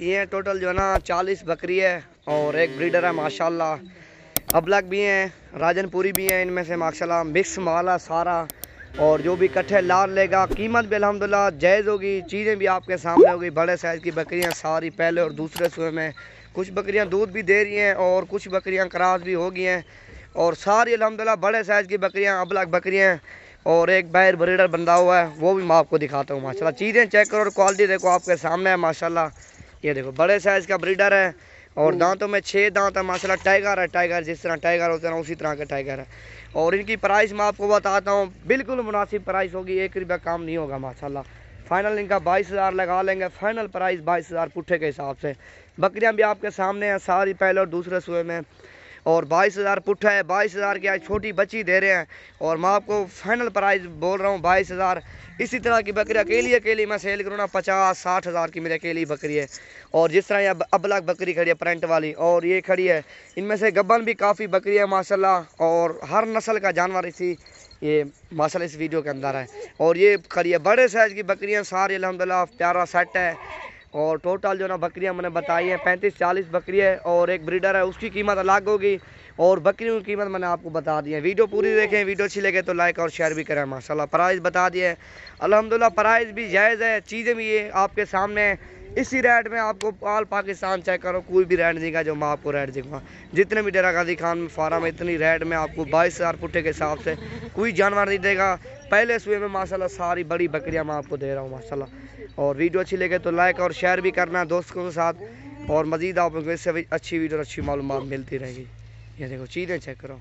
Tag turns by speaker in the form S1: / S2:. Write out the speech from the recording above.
S1: ये टोटल जो है ना 40 बकरी है और एक ब्रीडर है माशाल्लाह। अबलग भी हैं, राजनपुरी भी हैं, इनमें से माशाल्लाह मिक्स माल है सारा। और जो भी इकट्ठे लाल लेगा, कीमत भी अल्हम्दुलिल्लाह जायज़ होगी, चीज़ें भी आपके सामने होगी। बड़े साइज़ की बकरियां सारी पहले और दूसरे सुबह में, कुछ बकरियां दूध भी दे रही हैं और कुछ बकरियां क्रॉस भी हो गई हैं। और सारी अल्हम्दुलिल्लाह बड़े साइज़ की बकरियां, अबलग बकरियां। और एक बाहर ब्रीडर बंदा हुआ है, वो भी मैं आपको दिखाता हूँ माशाल्लाह। चीज़ें चेक करो और क्वालिटी देखो, आपके सामने है माशाल्लाह। ये देखो बड़े साइज़ का ब्रीडर है और दांतों में 6 दांत है माशाल्लाह। टाइगर है, टाइगर जिस तरह टाइगर होते हैं उसी तरह का टाइगर है। और इनकी प्राइस मैं आपको बताता हूँ, बिल्कुल मुनासिब प्राइस होगी, 1 रुपया कम नहीं होगा माशाल्लाह। फाइनल इनका 22,000 लगा लेंगे, फाइनल प्राइस 22,000 पुट्ठे के हिसाब से। बकरियाँ भी आपके सामने हैं सारी पहले और दूसरे सुबह में। और 22,000 पुट्ठा है, 22,000 की आज छोटी बच्ची दे रहे हैं। और मैं आपको फाइनल प्राइस बोल रहा हूँ 22,000। इसी तरह की बकरी अकेली अकेली मैं सेल करूँ ना 50-60 हज़ार की मेरी अकेली बकरी है। और जिस तरह यह अबलग बकरी खड़ी है प्रिंट वाली, और ये खड़ी है, इनमें से गब्बन भी काफ़ी बकरी है माशाल्लाह। और हर नस्ल का जानवर इसी ये माशाल्लाह इस वीडियो के अंदर है। और ये खड़ी है बड़े साइज़ की बकरियाँ सारी अल्हम्दुलिल्लाह, प्यारा सेट है। और टोटल जो ना बकरियां मैंने बताई हैं 35-40 बकरी है और एक ब्रीडर है, उसकी कीमत अलग होगी। और बकरियों की कीमत मैंने आपको बता दी है। वीडियो पूरी देखें, वीडियो अच्छी लगे तो लाइक और शेयर भी करें माशाल्लाह। प्राइस बता दिए है अल्हम्दुलिल्लाह, प्राइस भी जायज़ है, चीज़ें भी ये आपके सामने हैं। इसी रेट में आपको ऑल पाकिस्तान चेक करो, कोई भी रेट देगा जो मैं आपको रेट दूँगा। जितने भी डेरा गाजी खान फार्म है इतनी रेट में आपको 22,000 पुट्ठे के हिसाब से कोई जानवर नहीं देगा। पहले सुबह में माशाल्लाह सारी बड़ी बकरियां मैं आपको दे रहा हूँ माशाल्लाह। और वीडियो अच्छी लगे तो लाइक और शेयर भी करना दोस्तों के साथ। और मज़ीद आपको इससे भी अच्छी वीडियो और अच्छी मालूमात मिलती रहेगी। ये देखो चीज़ें चेक करो।